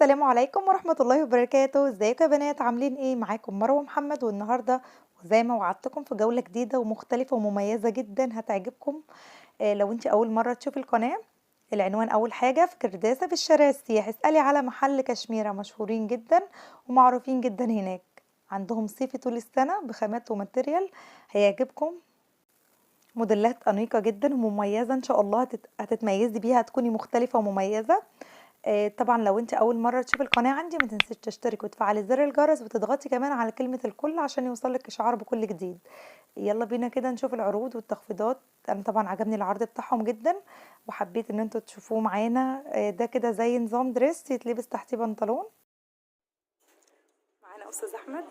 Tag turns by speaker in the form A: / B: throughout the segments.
A: السلام عليكم ورحمة الله وبركاته. ازيكم يا بنات؟ عاملين ايه؟ معاكم مروة محمد، والنهاردة زي ما وعدتكم في جولة جديدة ومختلفة ومميزة جدا هتعجبكم. لو انت اول مرة تشوفي القناة، العنوان اول حاجة في كرداسة في الشارع السياحي. اسألي على محل كشميرة مشهورين جدا ومعروفين جدا هناك. عندهم صيفي طول السنة بخامات وماتيريال هيعجبكم. موديلات أنيقة جدا ومميزة، ان شاء الله هتتميزي بيها، هتكوني مختلفة ومميزة. طبعا لو انت اول مره تشوفي القناه عندي ما تنسيش تشتركي وتفعلي زر الجرس وتضغطي كمان على كلمه الكل عشان يوصلك اشعار بكل جديد. يلا بينا كده نشوف العروض والتخفيضات. انا طبعا عجبني العرض بتاعهم جدا وحبيت ان انتوا تشوفوه معانا. ده كده زي نظام دريس يتلبس تحتيه بنطلون. معانا استاذ احمد.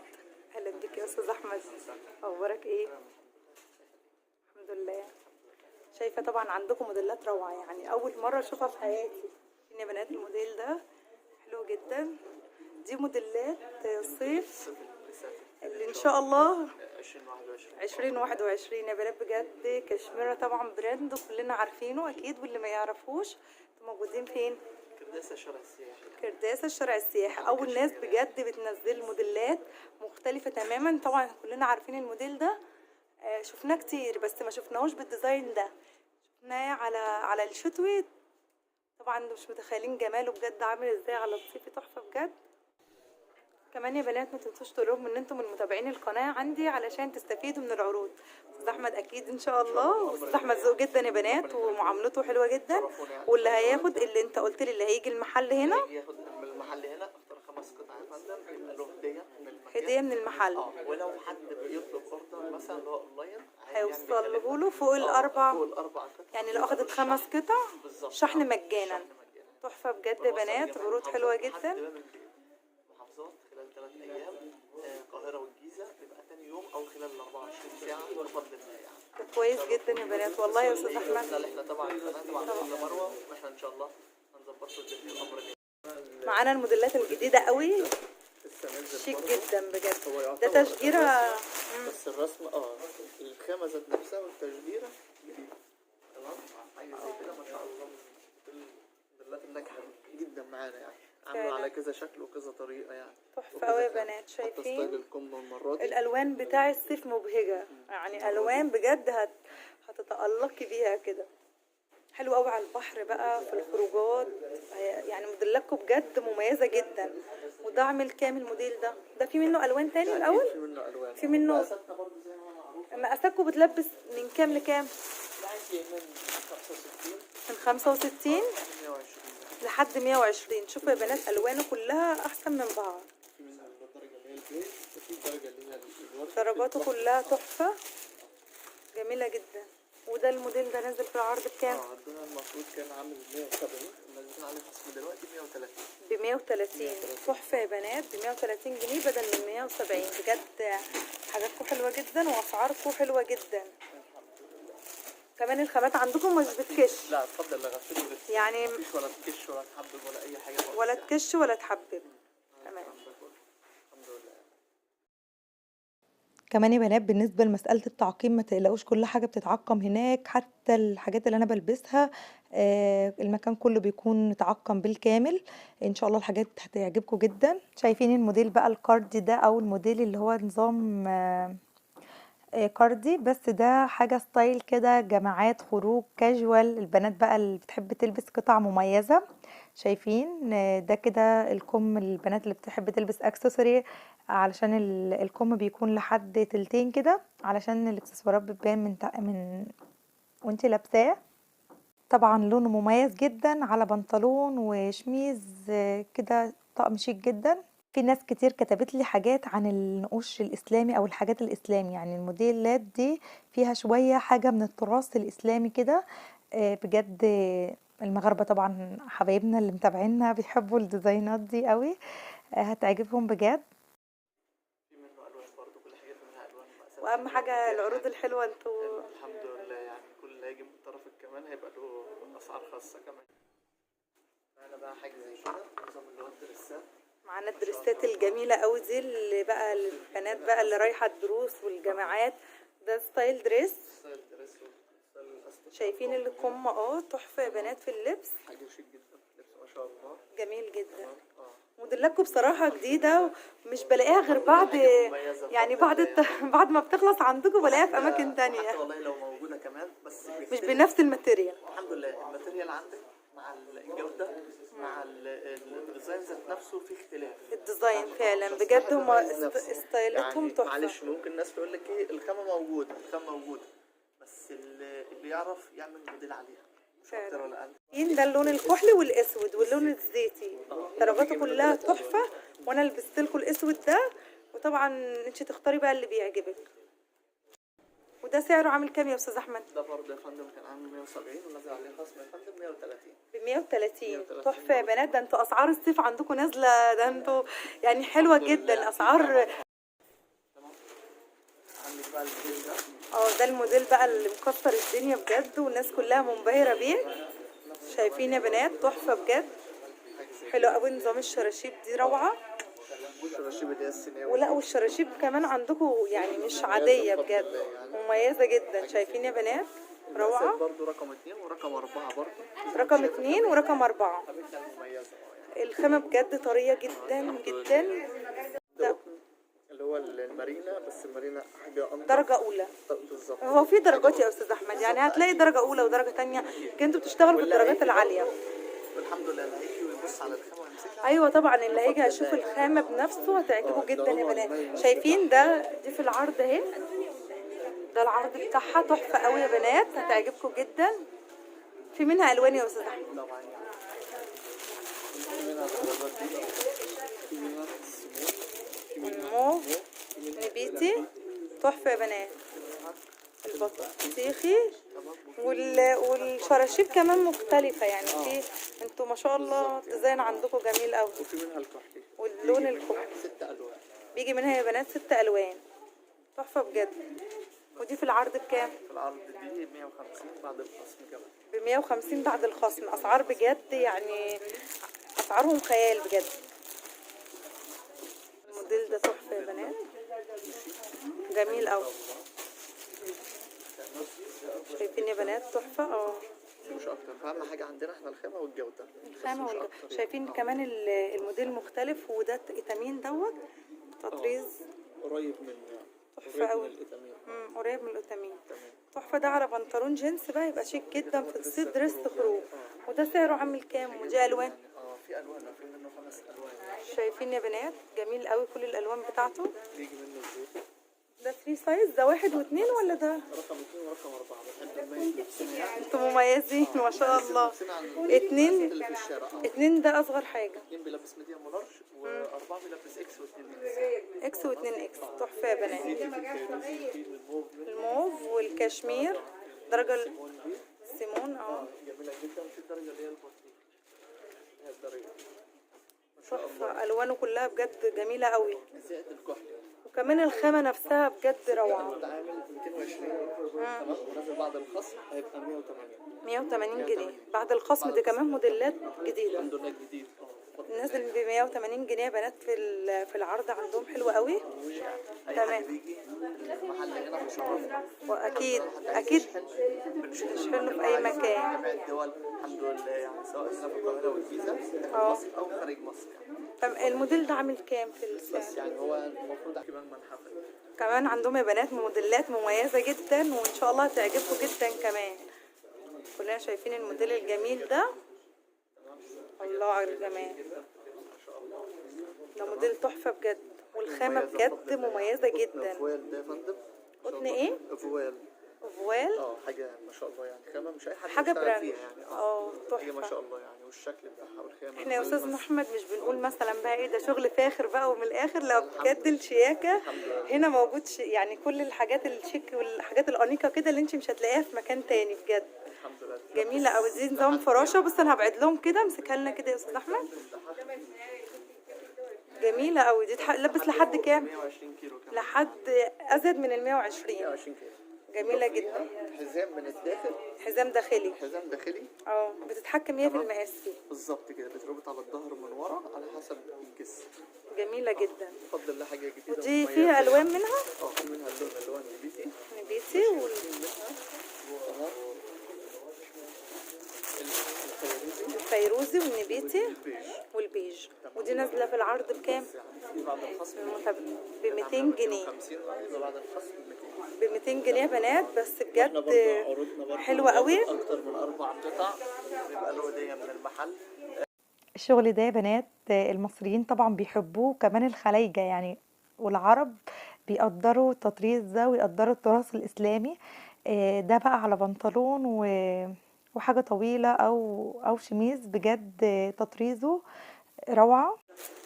A: اهلا بك يا استاذ احمد، اخبارك ايه؟ الحمد لله. شايفه طبعا عندكم موديلات روعه، يعني اول مره اشوفها في حياتي. يا بنات الموديل ده حلو جدا. دي موديلات صيف اللي ان شاء الله 2021 يا بنات. بجد كشميرة طبعا براند كلنا عارفينه اكيد، واللي ما يعرفوش موجودين فين؟
B: كرداسة الشارع السياحي.
A: كرداسة الشارع السياحي. اول ناس بجد بتنزل موديلات مختلفة تماما. طبعا كلنا عارفين الموديل ده، شفناه كتير بس ما شفناهوش بالديزاين ده. شفناه على الشتوي. طبعا مش متخيلين جماله بجد عامل ازاي على الصيف، تحفه بجد. كمان يا بنات ما تنسوش تقولوا ان انتم من متابعين القناه عندي علشان تستفيدوا من العروض. استاذ احمد اكيد ان شاء الله. استاذ احمد ذوق جدا يا بنات ومعاملته حلوه جدا. واللي هياخد اللي انت قلت لي اللي هيجي المحل هنا
B: ياخد من المحل هنا اختار 5 قطع يا فندم، يبقى له هديه من المكان.
A: هديه من المحل.
B: ولو حد بيطلب اوردر مثلا اللي هو اونلاين
A: هيوصله له فوق الاربع.
B: فوق الاربع قطع،
A: يعني لو اخدت 5 قطع شحن مجانا. تحفه بجد يا بنات، عروض حلوه جدا.
B: محافظات خلال 3 ايام، القاهره والجيزه، يبقى ثاني يوم او خلال 24 ساعه بفضل الله يعني.
A: كويس جدا يا بنات والله يا استاذ احمد.
B: احنا طبعا قناه مروه، واحنا ان شاء الله هنظبط له الامر.
A: معانا الموديلات الجديده قوي، شيك جدا بجد. ده تشجيره
B: بس الرسم الخامه ذات نفسها والتشجيره جديده. تمام، حاجه زي كده ما شاء الله. الموديلات الناجحه جدا معانا يعني، عامله على كذا شكل وكذا طريقه يعني.
A: تحفه قوي يا بنات. شايفين
B: ستايل الكم المره دي
A: الالوان بتاع الصيف مبهجه، يعني الوان بجد هتتالقي بيها كده. حلو قوي على البحر بقى في الخروجات. يعني موديلاتكم بجد مميزه جدا. وده عامل كام الموديل ده في منه الوان تاني الاول؟
B: في منه الوان،
A: في منه.
B: مقاساتنا برضه زي ما معروف.
A: مقاساتكم بتلبس من كام لكام؟
B: من 65
A: من 65 لحد 120. شوفوا يا بنات الوانه كلها احسن من بعض.
B: في منها الدرجه اللي هي البيج، وفي الدرجه اللي هي الورد.
A: درجاته كلها تحفه جميله جدا. وده الموديل ده نازل في العرض بكام؟
B: عندنا المفروض كان عامل 170، نازلين عليه خصم دلوقتي 130.
A: ب 130. تحفه يا بنات، ب 130 جنيه بدل من 170. بجد حاجاتكم حلوه جدا واسعاركم حلوه جدا. كمان الخامات عندكم مش بتكش.
B: لا اتفضل، لا غسيل
A: يعني
B: مفيش ولا تكش ولا تحبب ولا اي حاجه خالص.
A: ولا تكش ولا تحبب. تمام.
B: الحمد لله.
A: كمان يا بنات بالنسبة لمسألة التعقيم ما تقلقوش، كل حاجة بتتعقم هناك، حتى الحاجات اللي أنا بلبسها. المكان كله بيكون متعقم بالكامل. إن شاء الله الحاجات هتعجبكم جدا. شايفين الموديل بقى الكاردي ده، أو الموديل اللي هو نظام كاردي، بس ده حاجة ستايل كده، جماعات، خروج، كاجوال. البنات بقى اللي بتحب تلبس قطع مميزة. شايفين ده كده الكم، البنات اللي بتحب تلبس اكسسوري علشان الكم بيكون لحد تلتين كده، علشان الاكسسوارات بتبان من وانتي لابساه. طبعا لونه مميز جدا على بنطلون وشميز كده، طقم شيك جدا. في ناس كتير كتبت لي حاجات عن النقوش الإسلامي أو الحاجات الإسلامي، يعني الموديلات دي فيها شوية حاجة من التراث الإسلامي كده. بجد المغاربة طبعا حبايبنا اللي متابعيننا بيحبوا الديزاينات دي قوي. هتعجبهم بجد.
B: في منه الوان برضه، كل حاجه منها الوان.
A: واهم حاجه العروض الحلوه. انتوا
B: الحمد لله يعني، كل اللي هيجي من طرفك كمان هيبقى له اسعار خاصه كمان. معانا بقى حاجه زي كده، نظام اللي هو الدريسات. معانا
A: الدريسات الجميله قوي دي اللي بقى البنات بقى اللي رايحه الدروس والجامعات. ده ستايل دريس. شايفين الكم تحفه يا بنات في اللبس.
B: حاجه شيك جدا، لبس ما شاء الله
A: جميل جدا. موديلاتكم بصراحة جديدة، ومش بلاقيها غير بعد، يعني بعد ما بتخلص عندكم بلاقيها في أماكن
B: حتى
A: تانية،
B: والله لو موجودة كمان بس
A: مش
B: بيختلف.
A: بنفس الماتيريال.
B: الحمد لله الماتيريال عندك مع الجودة مع الديزاين ذات نفسه في اختلاف.
A: الديزاين فعلا
B: بس
A: بجد
B: الواحد
A: هما
B: بيميز نفسه.
A: ستايلاتهم
B: يعني
A: تحفة.
B: معلش ممكن الناس تقول لك ايه الخامة موجودة بس اللي يعرف يعمل موديل عليها مش اكتر ولا اقل.
A: ده اللون الكحلي والاسود واللون الزيتي، درجاته كلها تحفة، وانا لبست لكم الاسود ده، وطبعا انت تختاري بقى اللي بيعجبك. وده سعره عامل كام يا استاذ احمد؟
B: ده برضه يا فندم كان عامل 170 ونزل عليه خصم يا فندم 130.
A: ب 130 تحفة يا بنات. ده انتوا اسعار الصيف عندكم نازلة، ده انتوا يعني حلوة جدا اسعار.
B: تمام. عندك بقى الموديل ده.
A: ده الموديل بقى اللي مكسر الدنيا بجد، والناس كلها منبهرة بيه. شايفين يا بنات تحفة بجد، حلو قوي. نظام الشراشيب دي روعة.
B: الشراشيب اللي هي السيناوي.
A: ولا والشراشيب كمان عندكم يعني مش عادية بجد، مميزة جدا. شايفين يا بنات روعة.
B: برضه رقم 2 ورقم 4 برضه.
A: رقم 2 ورقم 4.
B: حبيبتي المميزة
A: الخامة بجد طرية جدا جدا.
B: ده اللي هو المارينا، بس المارينا حاجة أنضف.
A: درجة أولى.
B: بالظبط.
A: هو في درجات يا أستاذ أحمد، يعني هتلاقي درجة أولى ودرجة تانية، لكن انتوا بتشتغلوا في الدرجات العالية.
B: والحمد لله اللي هيجي ويبص على الخامة ويمسكها.
A: ايوه طبعا، اللي هيجي هيشوف الخامه بنفسه هتعجبه جدا يا بنات. شايفين دي في العرض اهي، ده العرض بتاعها تحفه قوي يا بنات، هتعجبكم جدا. في منها الوان يا استاذ احمد.
B: طبعا في منها درجات دي، في منها
A: الموف، نبيتي، تحفه يا بنات. البطيخي والشراشيب كمان مختلفه، يعني في انتوا ما شاء الله الديزاين عندكم جميل قوي.
B: وفي منها الكحلي
A: واللون الكحلي
B: 6 ألوان.
A: بيجي منها يا بنات 6 الوان، تحفه بجد. ودي في العرض بكام؟
B: في العرض دي 150 بعد الخصم كمان.
A: ب 150 بعد الخصم. اسعار بجد يعني اسعارهم خيال بجد. الموديل ده تحفه يا بنات، جميل قوي. شايفين يا بنات تحفه.
B: مش اكتر، فاهم حاجه عندنا احنا الخامه والجوده.
A: الخامه شايفين كمان الموديل مختلف، وده ايتامين دوت تطريز
B: قريب من
A: تحفه قوي. قريب من الاوتامين. تحفه. ده على بنطلون جينز بقى يبقى شيك جدا في الصيف، دريس خروج. وده سعره عامل كام؟ ودي الوان.
B: في الوان، في منه 5 الوان.
A: شايفين يا بنات جميل قوي كل الالوان بتاعته.
B: بيجي منه الزيت.
A: ده 3 سايز، ده 1 و2 ولا ده؟
B: رقم 2 ورقم 4. بحب نميز نفسنا.
A: انتوا مميزين ما شاء الله. 2 ده اصغر حاجه.
B: 2 بيلبس ميديوم ولارج، و4 بيلبس اكس و2
A: اكس و2 اكس. تحفه يا بنات. الموف والكشمير درجه السيمون.
B: جميله جدا. في الدرجه اللي هي البطيخ، هي الدرجه
A: تحفه. الوانه كلها بجد جميله قوي،
B: زائد الكحلي.
A: وكمان الخامه نفسها بجد روعه.
B: ده عامل 220 تمام، ونازل بعد الخصم هيبقى
A: 180 جنيه بعد الخصم. دي كمان موديلات جديده،
B: الحمد لله جديد.
A: نازل ب 180 جنيه يا بنات في العرض عندهم حلو قوي. تمام.
B: بيجي المحل هنا مشرفنا،
A: واكيد بنشحنه في اي مكان.
B: جميع الدول الحمد لله، يعني سواء هنا في القاهره والجيزه مصر او خارج مصر يعني.
A: الموديل ده عامل كام في السعر؟
B: بس يعني هو المفروض كمان منحفل.
A: كمان عندهم يا بنات موديلات مميزه جدا، وان شاء الله هتعجبكم جدا كمان. كلنا شايفين الموديل الجميل ده، الله على الجمال. ده موديل تحفه بجد، والخامه بجد مميزه جدا.
B: فويل ده يا فندم.
A: قطن ايه؟
B: فويل. حاجه ما شاء الله، يعني خامه مش اي حد
A: حاجه براند
B: فيها يعني.
A: تحفه
B: ما شاء الله يعني، والشكل بتاعها والخامه.
A: احنا يا استاذ احمد مش بنقول مثلا بقى ايه ده شغل فاخر بقى، ومن الاخر لو بجد الشياكه هنا موجود يعني كل الحاجات الشيك والحاجات الانيقه كده اللي انت مش هتلاقيها في مكان تاني بجد.
B: الحمد لله
A: جميله قوي. دي نظام فراشه. بص انا هبعد لهم كده، امسكها لنا كده يا استاذ احمد. جميله قوي. دي تلبس لحد كام؟
B: 120 كيلو كمان.
A: لحد ازيد من ال 120.
B: 120 كيلو.
A: جميله جدا.
B: حزام من الداخل.
A: حزام داخلي.
B: حزام داخلي.
A: بتتحكم هي في المقاس فيه.
B: بالظبط كده، بتربط على الظهر من ورا على حسب الجسم.
A: جميله جدا.
B: بفضل الله حاجه جديده.
A: ودي فيها الوان منها؟
B: في منها الوان
A: نبيتي الفيروزي والنبيتي والبيج. بيج، ودي نازله في العرض بكام؟
B: دي بعد الخصم
A: ب 200 جنيه.
B: 50 يبقى بعد الخصم 200.
A: ب 200 جنيه يا بنات، بس
B: احنا برضه
A: بجد
B: عروضنا برضه
A: حلوه قوي.
B: اكتر من 4 قطع بيبقى له هديه من المحل.
A: الشغل ده يا بنات المصريين طبعا بيحبوه، وكمان الخلايجة يعني والعرب بيقدروا التطريز ده ويقدروا التراث الإسلامي. ده بقى على بنطلون وحاجة طويلة أو شميز، بجد تطريزه روعة.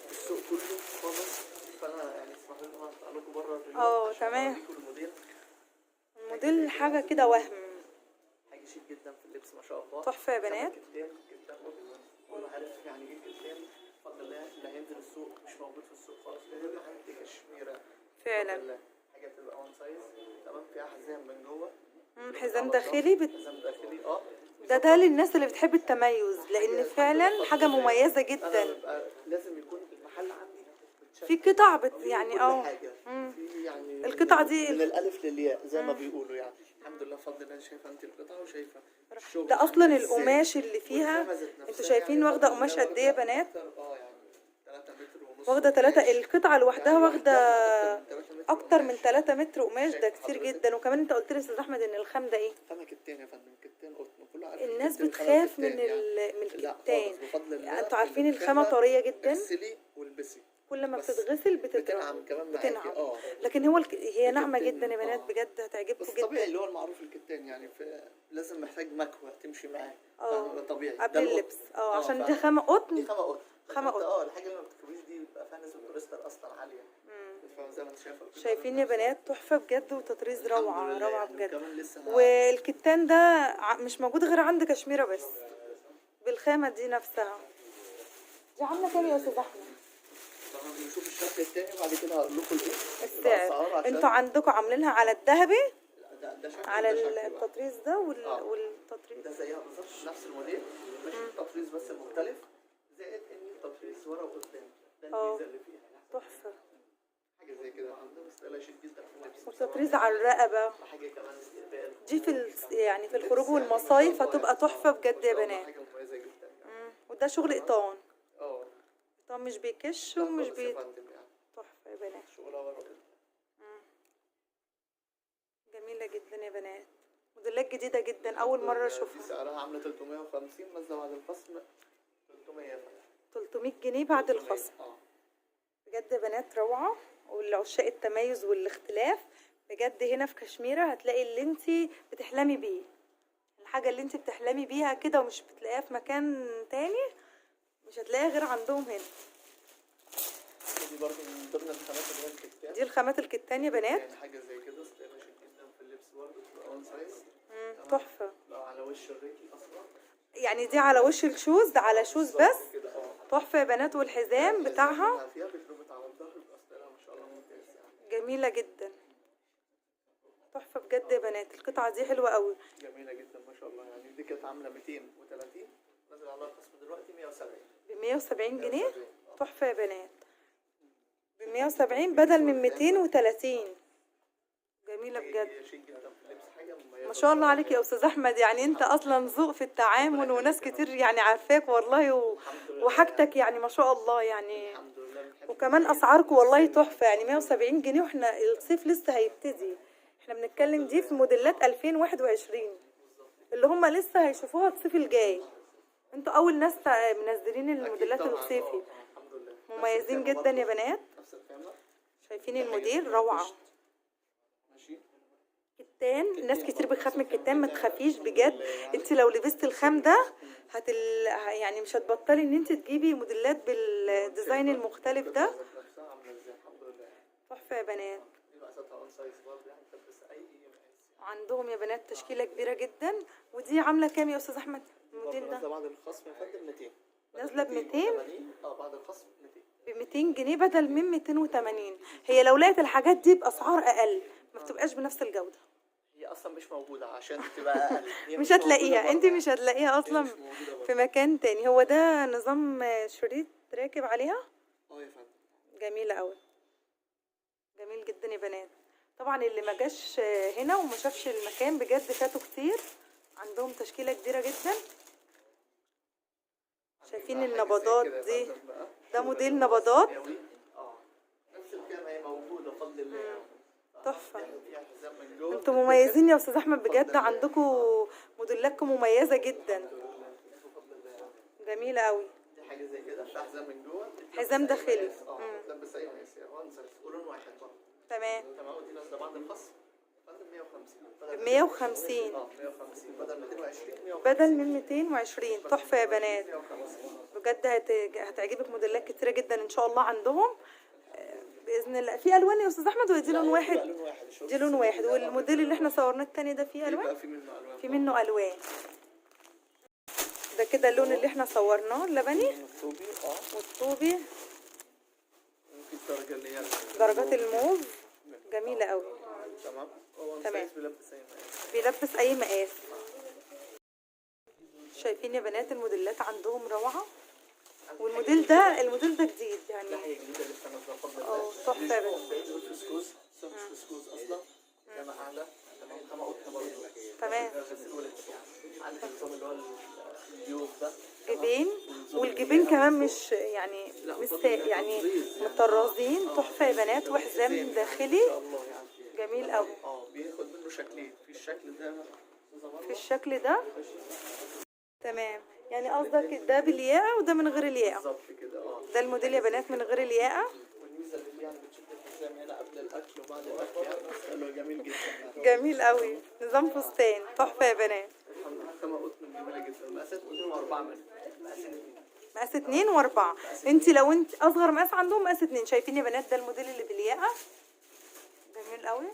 B: السوق كله خالص، فانا يعني اسمح لي ان انا اطلع لكم بره
A: تمام.
B: اوريكم الموديل.
A: الموديل حاجة كده وهم،
B: حاجه شيك جدا في اللبس ما شاء الله.
A: تحفة يا بنات.
B: كتان كله عارف يعني ايه كتان. بفضل الله اللي هينزل السوق مش موجود في السوق خالص، لان حاجه كشميره
A: فعلا.
B: حاجه تبقى وان سايز تمام، فيها حزام من جوه.
A: حزام داخلي
B: حزام داخلي
A: ده للناس اللي بتحب التميز، لان فعلا حاجة مميزة
B: انا
A: جدا.
B: ببقى لازم يكون المحل عندي
A: في قطع يعني
B: في يعني
A: القطعة دي
B: من الالف للياء زي ما بيقولوا يعني. الحمد لله بفضل الله. شايفه انت القطعه وشايفه الشغل
A: ده اصلا
B: عامل
A: القماش
B: إزاي.
A: اللي فيها
B: والخامة ذات نفسها
A: انتوا شايفين
B: يعني
A: واخده
B: بفضل
A: قماش
B: الله
A: قد ايه يا بنات؟
B: يعني 3 متر ونص
A: واخده 3 القطعه لوحدها
B: يعني
A: واخده
B: أكتر
A: اكتر من 3 متر قماش. ده كتير جدا. وكمان انت قلت لي يا استاذ احمد ان الخام ده ايه؟
B: خامة كتان يا فندم، كتان قطن. كله عارف
A: الناس
B: الكتان
A: بتخاف من
B: يعني.
A: من
B: لا
A: الكتان.
B: خالص بفضل الله.
A: انتوا عارفين الخامه طريه جدا،
B: اغسلي والبسي،
A: كل ما
B: بس
A: بتتغسل
B: بتنعم كمان معاكي.
A: بتنعم. لكن هو هي ناعمه
B: الكتان
A: جدا يا بنات، بجد هتعجبكم
B: بس
A: جدا.
B: طبيعي اللي هو المعروف الكتان يعني لازم محتاج مكوى تمشي معاه. طبيعي
A: قبل
B: ده
A: اللبس عشان دي خامه قطن.
B: دي خامة قطن.
A: خامه قطن.
B: الحاجة اللي ما بتكويش دي بيبقى فيها نسبة بوليستر اصلا عالية. زي ما انت شايفه
A: شايفين يا بنات تحفه بجد، وتطريز روعه روعه بجد.
B: يعني
A: والكتان ده مش موجود غير عند كشميره بس، بالخامه دي نفسها. دي عامله كام يا استاذ احمد؟
B: نشوف الشكل التاني وبعد كده هقول لكم
A: السعر. انتوا عندكم عاملينها على الذهبي،
B: ده شكل
A: على التطريز ده والتطريز
B: ده زيها بالظبط نفس الموديل، ماشي. التطريز بس المختلف، زائد ان التطريز ورا وقدام. ده الميزه اللي فيها.
A: تحفه.
B: حاجه زي كده عندنا ستايل شيك جدا في اللبس.
A: والتطريز على الرقبه.
B: حاجه كمان استقبال.
A: دي يعني في الخروج والمصايف هتبقى تحفه بجد يا بنات.
B: حاجه مميزه جدا.
A: وده شغل قطان.
B: قطان
A: مش بيكش ومش تحفه يا بنات.
B: شغلها ورا
A: جميله جدا يا بنات، موديلات جديده جدا اول مره اشوفها.
B: سعرها عامله 350 نازله بعد الخصم
A: 300 جنيه بعد الخصم. بجد يا بنات روعه. والعشاق التميز والاختلاف بجد هنا في كشميره هتلاقي اللي انت بتحلمي بيه، الحاجه اللي انت بتحلمي بيها كده ومش بتلاقيها في مكان تاني، مش هتلاقيها غير عندهم هنا.
B: دي برضه من ضمن الخامات اللي هي الكتان.
A: دي الخامات الكتان يا بنات.
B: يعني حاجه زي كده ستايل شيك جدا في اللبس برضه، اون سايز.
A: تحفه.
B: لو على وش الرجل اصلا
A: يعني دي على وش الشوز، ده على شوز بس. تحفه يا بنات. والحزام بتاعها جميله جدا. تحفه بجد يا بنات. القطعه دي حلوه قوي،
B: جميله جدا ما شاء الله. يعني دي كانت عامله 230 نازل عليها خصم دلوقتي 170
A: ب 170 جنيه. تحفه يا بنات، ب 170 بدل من 230. جميله بجد ما شاء الله عليك يا استاذ احمد. يعني انت اصلا ذوق في التعامل، وناس كتير يعني عارفاك والله وحاجتك يعني ما شاء الله يعني. وكمان اسعاركم والله تحفه، يعني 170 جنيه واحنا الصيف لسه هيبتدي. احنا بنتكلم دي في موديلات 2021 اللي هم لسه هيشوفوها الصيف الجاي. انتوا اول ناس منزلين الموديلات الصيفي. مميزين جدا يا بنات. شايفين الموديل روعه. كتان. ناس كتير بتخاف من الكتان، ما تخافيش بجد. انت لو لبست الخام ده يعني مش هتبطلي ان انت تجيبي موديلات بالديزاين المختلف ده. تحفه يا بنات. عندهم يا بنات تشكيله كبيره جدا. ودي عامله كام يا استاذ احمد الموديل ده؟
B: بعد الخصم يا فندم 200.
A: نازله ب 200.
B: بعد الخصم 200.
A: ب 200 جنيه بدل من 280. هي لو لقيت الحاجات دي باسعار اقل ما بتبقاش بنفس الجوده.
B: هي اصلا مش موجوده عشان تبقى اقل.
A: مش هتلاقيها، انت مش هتلاقيها اصلا في مكان تاني. هو ده نظام شريط راكب عليها.
B: يا فندم.
A: جميله قوي، جميل جدا يا بنات. طبعا اللي ما جاش هنا وما شافش المكان بجد فاتوا كتير. عندهم تشكيله كبيره جدا. شايفين
B: حاجة زي
A: النبضات
B: كده
A: دي؟
B: برضك بقى.
A: ده موديل نبضات.
B: نفس الخامة هي موجودة بفضل الله يعني.
A: تحفة.
B: فيها حزام من جوه
A: انتوا
B: بتتاخد
A: مميزين يا استاذ احمد بجد،
B: بفضل الله.
A: عندكم موديلاتكم مميزة جدا،
B: بفضل الله يعني.
A: جميلة قوي.
B: دي حاجة زي كده فيها حزام من جوه
A: حزام داخلي.
B: بتلبس أي مقاس يعني وانسى ولون واحد برضه.
A: تمام.
B: تمام. ودي نازلة بعد الخصم بدل 150
A: ب 150
B: 150 بدل 220
A: بدل من 220. تحفة يا بنات
B: 150.
A: بجد، هتعجبك موديلات كتيرة جدا ان شاء الله عندهم باذن الله. في الوان يا استاذ احمد ولا دي لون واحد؟ دي لون واحد. والموديل اللي احنا صورناه التاني ده فيه الوان؟
B: يبقى في منه ألوان.
A: في منه الوان. ده كده اللون اللي احنا صورناه اللبني
B: الطوبي
A: والطوبي.
B: وفي الدرجة اللي هي
A: درجات الموف جميلة قوي.
B: تمام. هو
A: تمام.
B: بيلبس أي مقاس.
A: بيلبس اي مقاس. شايفين يا بنات الموديلات عندهم روعة. والموديل ده جديد يعني.
B: ده حاجة جديدة لسه نازلة بفضل
A: اه
B: الله.
A: تحفة يا بنات.
B: الفسكوس مش فسكوس أصلا. كما أعلى تمام. كما قلت برضه.
A: تمام.
B: بس الولد يعني عندك النظام اللي هو الجيوب ده.
A: جبين. والجبين كمان مش يعني يعني مطرزين. تحفة يا بنات. وحزام داخلي جميل قوي.
B: بياخد منه شكلين. في الشكل ده
A: في الشكل ده. تمام. يعني قصدك ده بالياقة وده من غير الياقة.
B: بالظبط كده.
A: ده الموديل يا بنات من غير الياقة.
B: والميزة اللي يعني بتشد الحزام هنا قبل الأكل وبعد الأكل يعني جميل جدا يعني.
A: جميل قوي. نظام فستان. تحفة يا بنات.
B: كما قلت من جميلة جدا. مقاسات 2 و4
A: مقاس 2 و4. انت لو انت اصغر مقاس عندهم مقاس 2. شايفين يا بنات ده الموديل اللي بالياقة جميل قوي.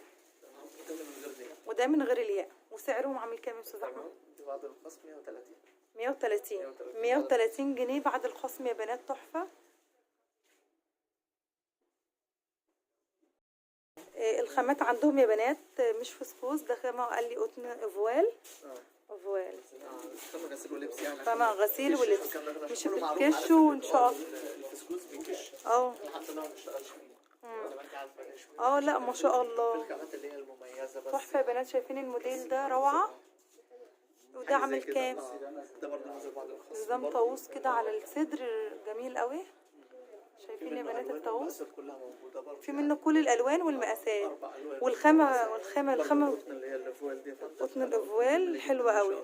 A: وده من غير الياقة. وسعرهم عامل كام يا استاذ احمد؟
B: بعد الخصم 130.
A: 130 جنيه بعد الخصم يا بنات. تحفة. الخامات عندهم يا بنات مش فسفوس. ده خامة قال لي قطن افوال. افوال.
B: خامة غسيل ولبس يعني.
A: خامة غسيل ولبس. مش بتكش وان شاء الله.
B: الفسكوس بيكش. الحمد لله ما بنشتغلش فيه.
A: لا ما شاء الله.
B: الخامات اللي هي المميزة بس.
A: تحفة يا بنات. شايفين الموديل ده روعة. وده عامل كام؟
B: ده برضه نازل بعد الخصم.
A: نظام طاووس كده على الصدر جميل قوي. شايفين يا بنات الطاووس؟ في منه كل الالوان والمقاسات. والخامة
B: اللي هي الافوال دي
A: قطن الافوال حلوة قوي.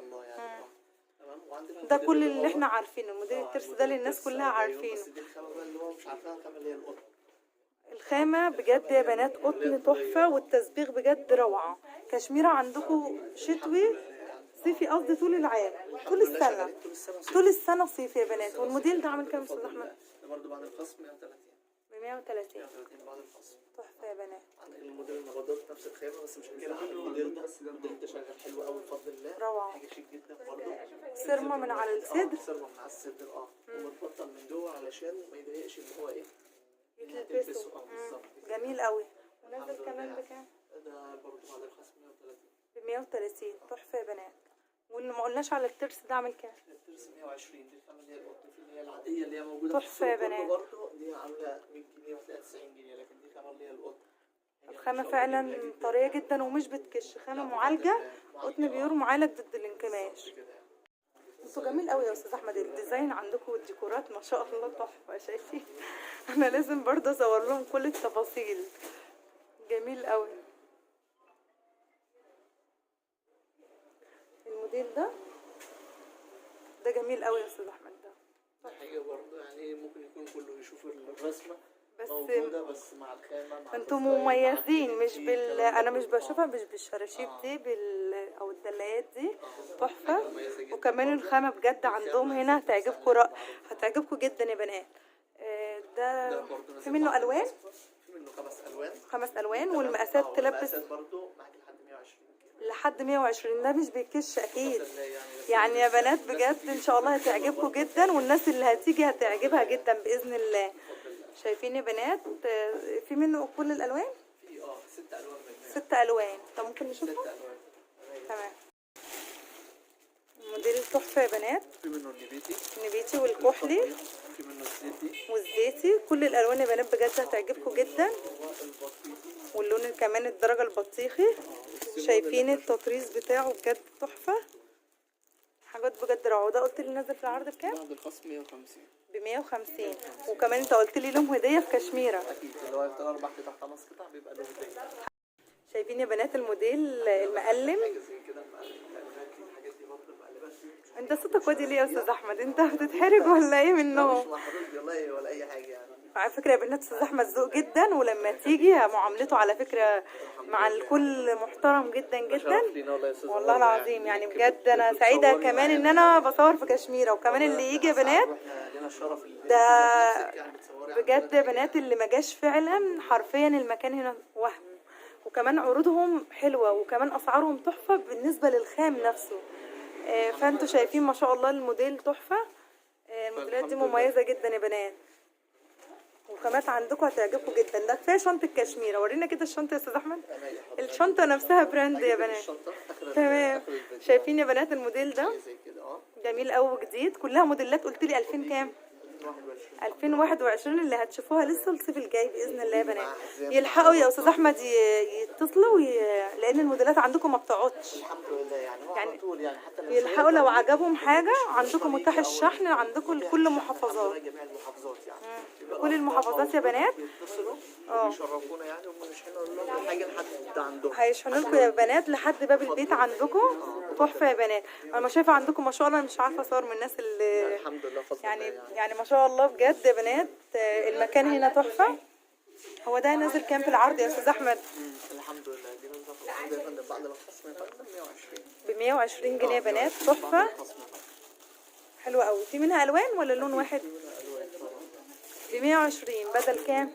A: ده كل اللي احنا عارفينه. الموديل الترس ده للناس كلها عارفينه.
B: بس دي الخامة بقى اللي هو مش عارفاها الخامة اللي هي القطن.
A: الخامة بجد يا بنات قطن تحفة. والتسبيغ بجد روعة. كشميرة عندكم شتوي صيفي قصدي طول العام طول السنة صيفي يا بنات. والموديل ده عامل كام يا استاذ احمد؟
B: ده برضه بعد الخصم 130.
A: ب 130
B: بعد الخصم.
A: تحفة يا بنات.
B: عندك الموديل النبضات نفس الخامة بس مش كده. الموديل ده شغال حلو قوي بفضل الله.
A: روعة.
B: حاجة شيك جدا برضه.
A: سرمة من على الصدر.
B: سرمة من على الصدر ومتبطن من جوه علشان ما يضايقش اللي هو
A: يتلبسه.
B: بالظبط.
A: جميل قوي. ونازل كمان بكام؟
B: ده برضه بعد الخصم 130.
A: ب 130. تحفة يا بنات. واللي ما قلناش على الترس ده عامل كام؟
B: الترس 120. دي الخامة اللي هي القطن اللي هي العادية اللي هي موجودة
A: تحفة يا بنات.
B: برضه دي عاملة 100 جنيه وهتلاقيها 90 جنيه لكن دي خامة اللي هي القطن.
A: الخامة فعلا طرية جدا ومش بتكش. خامة معالجة. قطن بيور معالج ضد الانكماش. انتوا جميل قوي يا استاذ احمد. الديزاين عندكم والديكورات ما شاء الله تحفة. شايفين؟ انا لازم برضه اصور لهم كل التفاصيل. جميل قوي. الموديل ده جميل قوي يا استاذ احمد. ده
B: حاجة برضه يعني ممكن يكون كله يشوف الرسمة
A: بس
B: موجودة بس مع الخامة مع
A: انتوا مميزين. مش انا مش بشوفها مش بالشراشيب دي او الدلايات دي. تحفة. وكمان الخامة بجد عندهم هنا هتعجبكم جدا يا بنات. ده في منه الوان.
B: في منه 5 ألوان.
A: 5 ألوان. والمقاسات تلبس
B: برضه معاك
A: لحد 120. ده مش بيكش اكيد يعني يا بنات. بجد ان شاء الله هتعجبكم جدا. والناس اللي هتيجي هتعجبها جدا باذن الله. شايفين يا بنات في منه كل الالوان.
B: في 6 ألوان منه.
A: 6 ألوان. طب ممكن نشوفهم؟
B: 6 ألوان.
A: تمام. الموديل تحفة يا بنات.
B: في منه
A: النبيتي والكحلي.
B: في منه الزيتي
A: والزيتي. كل الالوان يا بنات بجد هتعجبكم جدا. واللون كمان الدرجة البطيخي. شايفين التطريز بتاعه بجد تحفة. حاجات بجد روعه. وده قلت لي نازل في العرض بكام؟
B: بعد الخصم 150.
A: ب 150. وكمان انت قلت لي لهم هديه في كشميره.
B: اكيد اللي هو يختار 4 قطع 5 قطع بيبقى له هديه.
A: شايفين يا بنات الموديل المقلم؟
B: حاجه زي كده الحاجات دي برضه مقلبات.
A: انت صوتك وادي ليه يا استاذ احمد؟ انت بتتحرج ولا ايه
B: لا
A: منهم؟
B: مش محروق والله ولا اي حاجه يعني.
A: على فكره يا بنات استاذ احمد ذوق جدا، ولما تيجي معاملته على فكره مع الكل محترم جدا جدا
B: شرف لينا والله يا استاذ
A: والله
B: عمر،
A: العظيم. يعني بجد انا سعيده كمان ان انا بصور في كشميره، وكمان اللي يجي يا بنات
B: واحنا لنا الشرف اللي
A: ده
B: يعني بتصوري
A: بجد يا بنات اللي ما جاش فعلا حرفيا المكان هنا وهم. وكمان عروضهم حلوه، وكمان اسعارهم تحفه بالنسبه للخام نفسه. فانتوا شايفين ما شاء الله الموديل تحفه. الموديلات دي مميزه جدا يا بنات، وخامات عندكم هتعجبكم جدا. ده كفايه شنطه كشميره. ورينا كده الشنطه يا استاذ احمد. الشنطه نفسها براند يا بنات. تمام. شايفين يا بنات الموديل ده جميل قوي وجديد. كلها موديلات قلت لي 2000 كام؟ 2021 اللي هتشوفوها لسه الصيف الجاي باذن الله يا بنات. يلحقوا يا استاذ احمد يتصلوا لان الموديلات عندكم ما بتقعدش.
B: الحمد لله يعني طول يعني حتى
A: يلحقوا لو عجبهم حاجه. عندكم متاح الشحن عندكم لكل محافظات.
B: جميع المحافظات يعني
A: كل المحافظات يا بنات
B: بيتصلوا ويشرفونا يعني، ومش هنقول لهم الحاجه لحد عندهم.
A: هيشحنوا لكم يا بنات لحد باب البيت عندكم. تحفه يا بنات. انا شايفه عندكم ما شاء الله. مش عارفه اصور من الناس اللي
B: الحمد لله فضل
A: يعني ما شاء الله بجد يا بنات. المكان هنا تحفه. هو ده نازل كام في العرض يا استاذ احمد؟
B: الحمد لله دي نازله في العرض يا فندم بعد الخصم يا فندم 120.
A: ب 120 جنيه يا بنات. تحفه حلوه قوي. في منها الوان ولا لون واحد؟ ب 120 بدل كام؟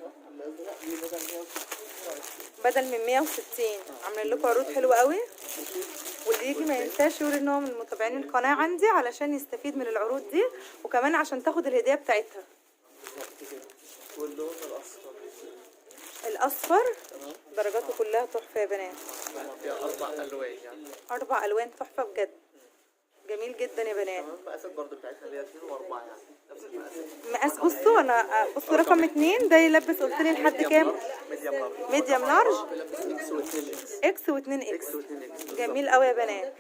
A: بدل من 160. عاملين لكم عروض حلوه قوي. واللي يجي ما ينساش يقول ان هو من متابعين القناه عندي علشان يستفيد من العروض دي، وكمان عشان تاخد الهديه بتاعتها.
B: واللون الاصفر.
A: الاصفر درجاته كلها تحفه يا بنات.
B: فيها 4 الوان يعني.
A: 4 الوان تحفه بجد. جميل جدا يا بنات.
B: المقاسات برضه بتاعتنا اللي هي 2 و4 يعني نفس المقاسات.
A: مقاس بصوا انا بصوا رقم 2 ده يلبس قلت لي لحد كام؟ ميديوم لارج.
B: اكس و2
A: اكس و2 اكس. جميل قوي يا بنات.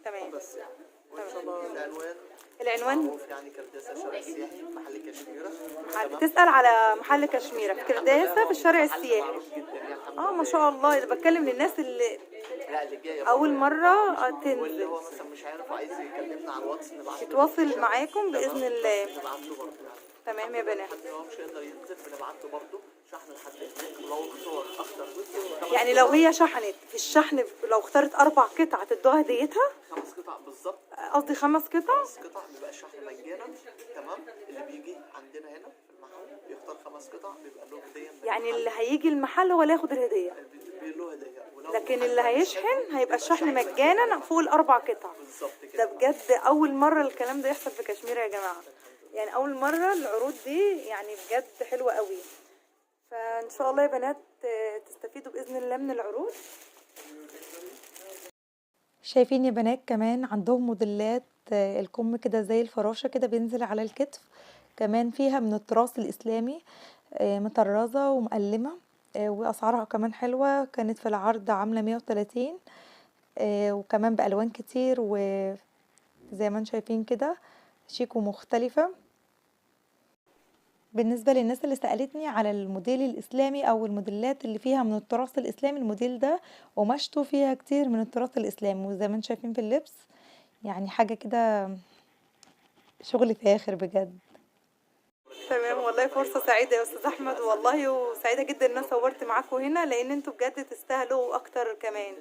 A: تمام.
B: بس يعني وان شاء الله
A: العنوان
B: معروف يعني كرداسه شارع السياحي محل كشميره.
A: بتسأل على محل كشميره في كرداسه في الشارع السياحي. ما شاء الله. انا بتكلم للناس اللي اول مره تنزل
B: واللي هو مثلا مش عارف عايز يكلمنا على الواتس نبعت
A: يتواصل معاكم باذن الله.
B: نبعت له برضه يعني.
A: تمام يا بنات.
B: حد هو مش هيقدر ينزل بنبعت له برضه شحن لحد هناك. ولو اختار اكتر
A: يعني لو هي شحنت في الشحن لو اختارت 4 قطع هتدوها هديتها؟
B: 5 قطع بالظبط.
A: قصدي 5 قطع.
B: 5 قطع بيبقى الشحن مجانا. تمام. اللي بيجي عندنا هنا في المحل بيختار 5 قطع بيبقى له هديه.
A: يعني اللي هيجي المحل هو اللي هياخد الهديه،
B: له هديه.
A: لكن اللي هيشحن هيبقى الشحن مجانا فوق ال4 قطع.
B: بالظبط
A: ده
B: كده.
A: بجد اول مره الكلام ده يحصل في كشميره يا جماعه. يعني اول مره العروض دي يعني بجد حلوه قوي. فان شاء الله يا بنات تستفيدوا باذن الله من العروض. شايفين يا بنات كمان عندهم موديلات الكم كده زي الفراشه كده بينزل على الكتف. كمان فيها من التراث الاسلامي مطرزه ومقلمه. واسعارها كمان حلوه. كانت في العرض عامله 130 وكمان بالوان كتير وزي ما انتم شايفين كده شيك ومختلفه. بالنسبه للناس اللي سالتني على الموديل الاسلامي او الموديلات اللي فيها من التراث الاسلامي، الموديل ده قماشته فيها كتير من التراث الاسلامي، وزي ما انتم شايفين في اللبس يعني حاجه كده شغل فاخر بجد. تمام. والله فرصه سعيده يا استاذ احمد والله، وسعيده جدا ان انا صورت معاكم هنا لان انتوا بجد تستاهلوا اكتر كمان.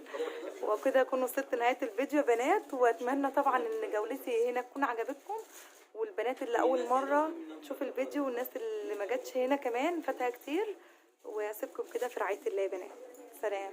A: وكده اكون وصلت لنهايه الفيديو يا بنات، واتمنى طبعا ان جولتي هنا تكون عجبتكم، والبنات اللي اول مره تشوف الفيديو والناس اللي ما جاتش هنا كمان فاتها كتير. واسيبكم كده في رعايه الله يا بنات. سلام.